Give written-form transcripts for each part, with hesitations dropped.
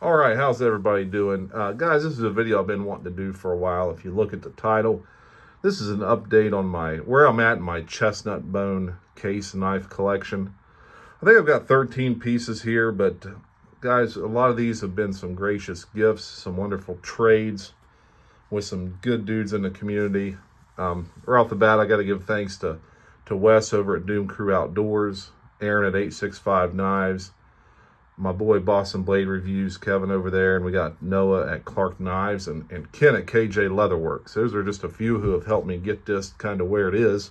All right, how's everybody doing? Guys, this is a video I've been wanting to do for a while. If you look at the title, this is an update on where I'm at in my chestnut bone case knife collection. I think I've got 13 pieces here, but guys, a lot of these have been some gracious gifts, some wonderful trades with some good dudes in the community. Right off the bat, I got to give thanks to Wes over at Doom Crew Outdoors, Aaron at 865 Knives, my boy Boston Blade Reviews, Kevin over there, and we got Noah at Clark Knives, and Ken at KJ Leatherworks. Those are just a few who have helped me get this kind of where it is.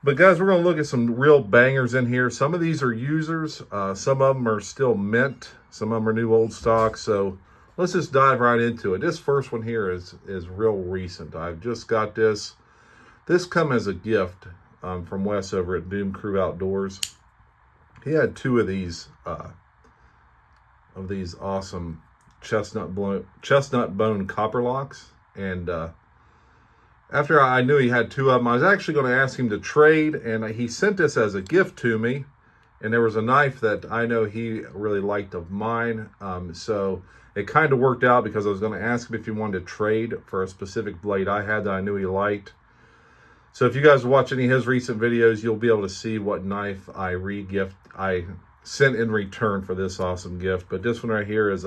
But guys, we're going to look at some real bangers in here. Some of these are users. Some of them are still mint. Some of them are new old stock. So let's just dive right into it. This first one here is real recent. I've just got this. This come as a gift from Wes over at Doom Crew Outdoors. He had two of these awesome chestnut bone copper locks, and after I knew he had two of them, I was actually going to ask him to trade, and he sent this as a gift to me. And there was a knife that I know he really liked of mine, so it kind of worked out because I was going to ask him if he wanted to trade for a specific blade I had that I knew he liked. So if you guys watch any of his recent videos, you'll be able to see what knife I sent in return for this awesome gift. But this one right here is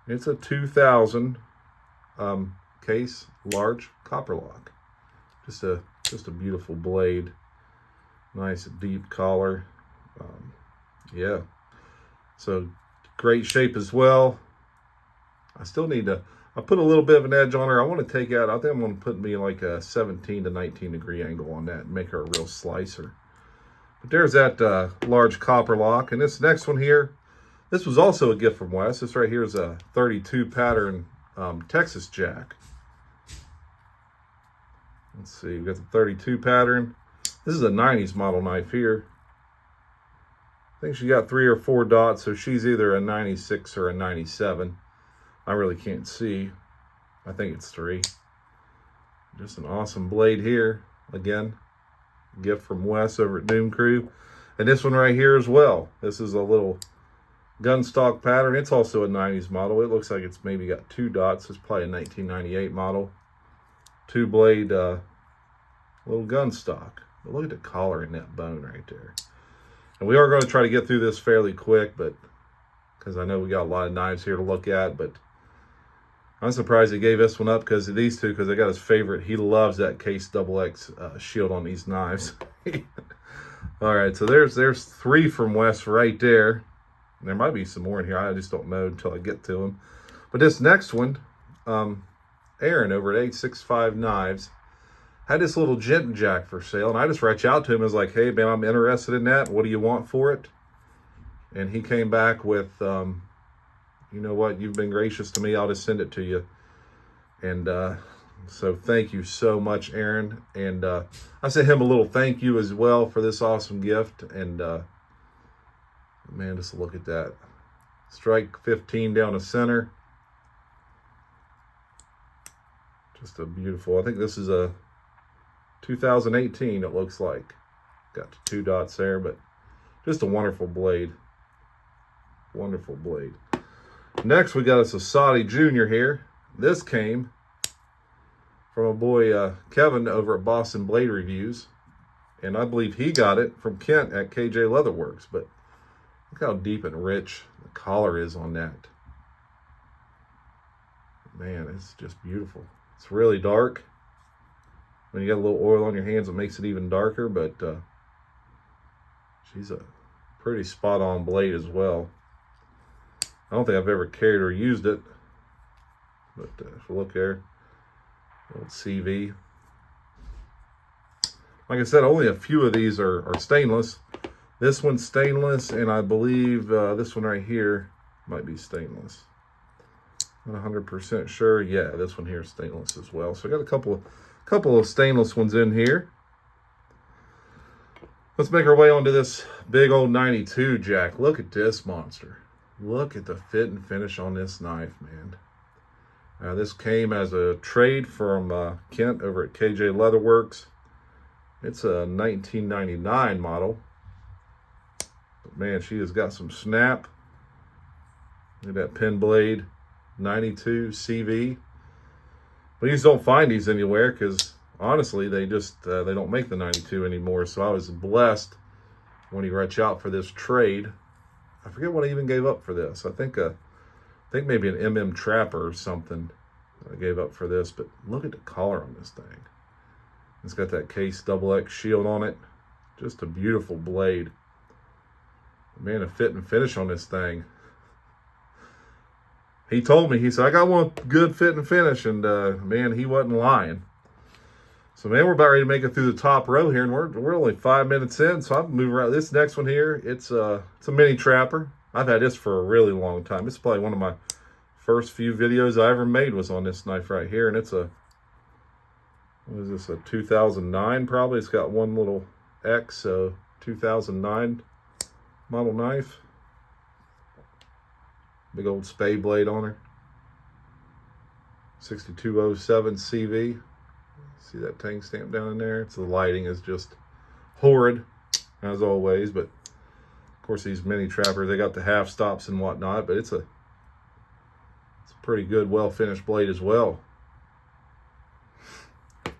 it's a 2000 case large copper lock. Just a beautiful blade. Nice deep collar. Yeah. So great shape as well. I still need to, I put a little bit of an edge on her. I want to take out, I think I'm going to put me like a 17 to 19 degree angle on that and make her a real slicer. But there's that large copper lock. And this next one here, this was also a gift from Wes. This right here is a 32 pattern Texas jack. Let's see, we've got the 32 pattern. This is a 90s model knife here. I think she got 3 or 4 dots, so she's either a 96 or a 97. I really can't see. I think it's 3. Just an awesome blade here. Again, gift from Wes over at Doom Crew. And this one right here as well. This is a little gun stock pattern. It's also a 90s model. It looks like it's maybe got 2 dots. It's probably a 1998 model. 2 blade little gun stock. But look at the collar in that bone right there. And we are going to try to get through this fairly quick, but because I know we got a lot of knives here to look at, but I'm surprised he gave this one up because of these two, because I got his favorite. He loves that Case XX shield on these knives. All right, so there's 3 from Wes right there. And there might be some more in here. I just don't know until I get to them. But this next one, Aaron over at 865 Knives, had this little Genton jack for sale, and I just reached out to him and was like, hey, man, I'm interested in that. What do you want for it? And he came back with, you know what, you've been gracious to me. I'll just send it to you. And so thank you so much, Aaron. And I sent him a little thank you as well for this awesome gift. And man, just look at that. Strike 15 down the center. Just a beautiful, I think this is a 2018, it looks like. Got the 2 dots there, but just a wonderful blade. Wonderful blade. Next, we got us a Saudi Jr. here. This came from a boy, Kevin, over at Boston Blade Reviews. And I believe he got it from Kent at KJ Leatherworks. But look how deep and rich the collar is on that. Man, it's just beautiful. It's really dark. When you got a little oil on your hands, it makes it even darker, but she's a pretty spot-on blade as well. I don't think I've ever carried or used it, but if you look there, old CV. Like I said, only a few of these are stainless. This one's stainless, and I believe this one right here might be stainless. Not 100% sure. Yeah, this one here is stainless as well. So I got a couple of stainless ones in here. Let's make our way onto this big old 92 jack. Look at this monster. Look at the fit and finish on this knife, man. This came as a trade from Kent over at KJ Leatherworks. It's a 1999 model. But man, she has got some snap. Look at that pin blade, 92 CV. But you just don't find these anywhere because honestly, they just they don't make the 92 anymore. So I was blessed when he reached out for this trade. I forget what I even gave up for this. I think maybe an Trapper or something I gave up for this. But look at the color on this thing. It's got that Case XX shield on it. Just a beautiful blade. Man, a fit and finish on this thing. He told me, he said, I got one good fit and finish, and man, he wasn't lying. So man, we're about ready to make it through the top row here, and we're only 5 minutes in, so I'm moving around. This next one here, it's a mini Trapper. I've had this for a really long time. It's probably one of my first few videos I ever made was on this knife right here, and it's a, what is this, a 2009 probably? It's got one little X, so 2009 model knife. Big old spade blade on her. 6207 CV. See that tang stamp down in there? So the lighting is just horrid, as always. But of course, these mini Trappers, they got the half stops and whatnot. But it's a pretty good, well finished blade as well.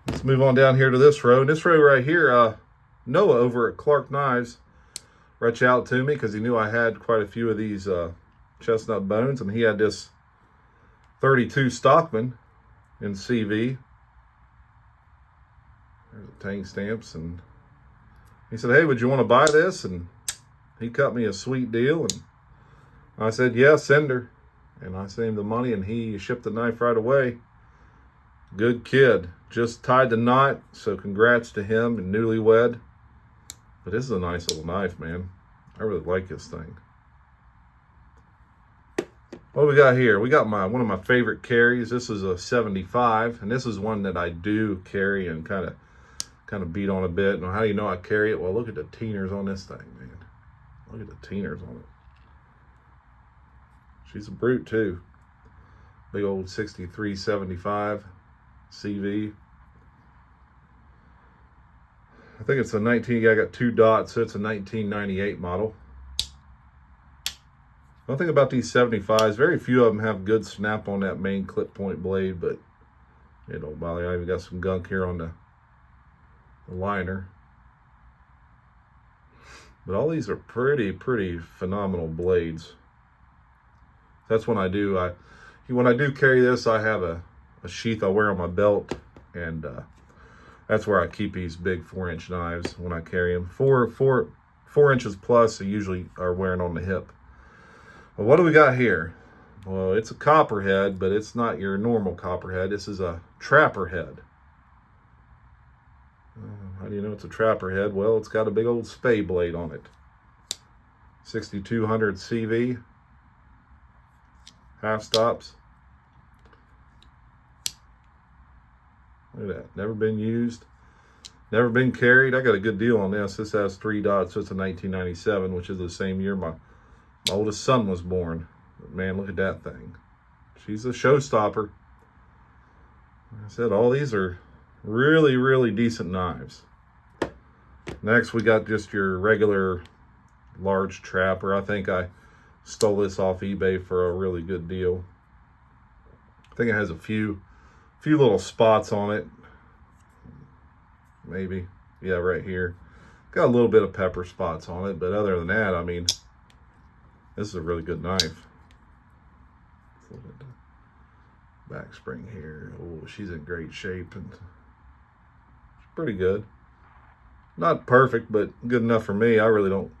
Let's move on down here to this row. And this row right here, Noah over at Clark Knives reached out to me because he knew I had quite a few of these Chestnut Bones, and he had this 32 Stockman in CV. There's the tang stamps, and he said, hey, would you want to buy this? And he cut me a sweet deal, and I said, yeah, send her. And I sent him the money, and he shipped the knife right away. Good kid. Just tied the knot, so congrats to him and newlywed. But this is a nice little knife, man. I really like this thing. What do we got here? We got one of my favorite carries. This is a 75, and this is one that I do carry and kind of beat on a bit. Now, how do you know I carry it? Well, look at the teeners on this thing, man. Look at the teeners on it. She's a brute too. Big old 6375 CV. I think it's a 19. I got 2 dots, so it's a 1998 model. One thing about these 75s, very few of them have good snap on that main clip point blade, but it don't bother. I even got some gunk here on the liner. But all these are pretty phenomenal blades. That's when I do. When I do carry this, I have a sheath I wear on my belt, and that's where I keep these big 4-inch knives when I carry them. 4 inches plus, I usually are wearing on the hip. Well, what do we got here? Well, it's a copperhead, but it's not your normal copperhead. This is a trapper head. How do you know it's a trapper head? Well, it's got a big old spade blade on it. 6200 CV. Half stops. Look at that. Never been used. Never been carried. I got a good deal on this. This has 3 dots, so it's a 1997, which is the same year my oldest son was born. But man, look at that thing. She's a showstopper. Like I said, all these are really decent knives. Next, we got just your regular large trapper. I think I stole this off eBay for a really good deal. I think it has a few little spots on it. Maybe. Yeah, right here. Got a little bit of pepper spots on it, but other than that, I mean, this is a really good knife. Let's look at the back spring here. Oh, she's in great shape, and she's pretty good. Not perfect, but good enough for me. I really don't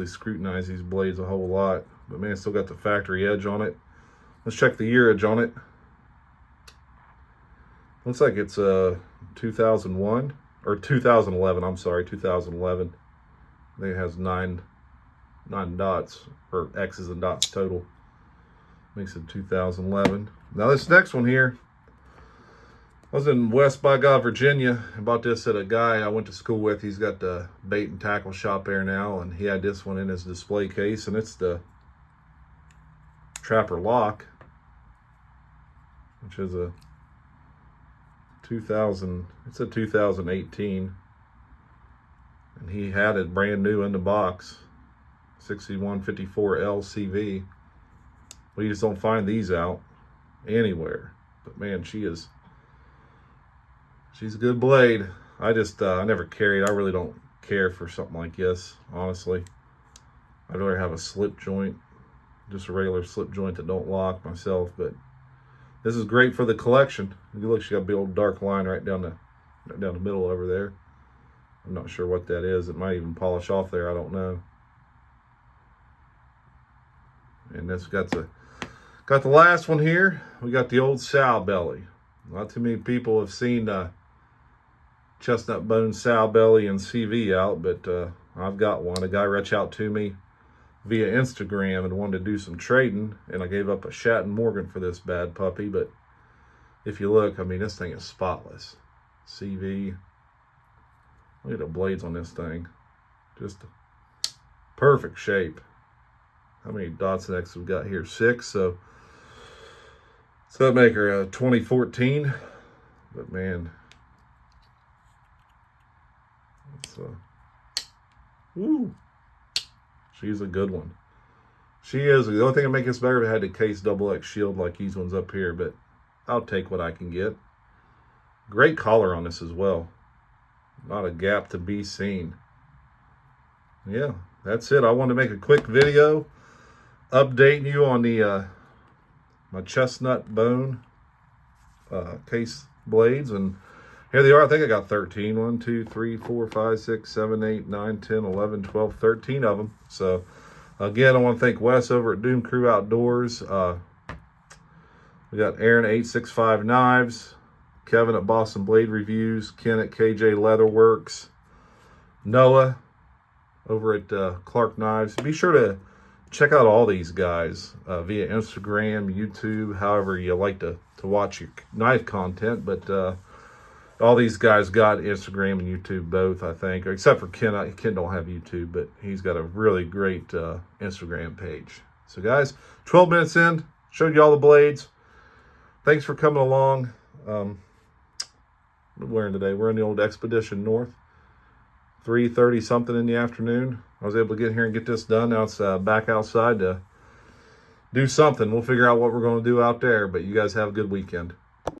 scrutinize these blades a whole lot, but man, still got the factory edge on it. Let's check the year edge on it. Looks like it's 2001 or 2011. I'm sorry, 2011. I think it has nine dots, or X's and dots total. Makes it 2011. Now this next one here, I was in West by God, Virginia. I bought this at a guy I went to school with. He's got the bait and tackle shop there now, and he had this one in his display case, and it's the Trapper Lock, which is a 2018, and he had it brand new in the box. 6154 LCV. We just don't find these out anywhere. But man, she's a good blade. I never carried. I really don't care for something like this, honestly. I'd rather have a slip joint, just a regular slip joint that don't lock myself. But this is great for the collection. You look, she got a big old dark line right down the middle over there. I'm not sure what that is. It might even polish off there. I don't know. And that's got the last one here. We got the old sow belly. Not too many people have seen chestnut bone sow belly and CV out, but I've got one. A guy reached out to me via Instagram and wanted to do some trading, and I gave up a Shatton Morgan for this bad puppy. But if you look, I mean, this thing is spotless. CV. Look at the blades on this thing. Just perfect shape. How many dots next we've got here? 6. So that make her a 2014. But man, it's she's a good one. She is. The only thing that makes this better if it had the case XX shield like these ones up here, but I'll take what I can get. Great collar on this as well. Not a gap to be seen. Yeah, that's it. I wanted to make a quick video updating you on the my chestnut bone case blades, and here they are. I think I got 13. 1, 2, 3, 4, 5, 6, 7, 8, 9, 10, 11, 12, 13 of them. So again, I want to thank Wes over at Doom Crew Outdoors. We got Aaron at 865 Knives, Kevin at Boston Blade Reviews, Ken at KJ Leatherworks, Noah over at Clark Knives. Be sure to check out all these guys via Instagram, YouTube, however you like to watch your knife content. But all these guys got Instagram and YouTube both, I think, except for Ken. Ken don't have YouTube, but he's got a really great Instagram page. So guys, 12 minutes in, showed you all the blades. Thanks for coming along. What are we wearing today? We're in the old Expedition North. 3:30 something in the afternoon. I was able to get here and get this done. Now it's back outside to do something. We'll figure out what we're going to do out there, but you guys have a good weekend.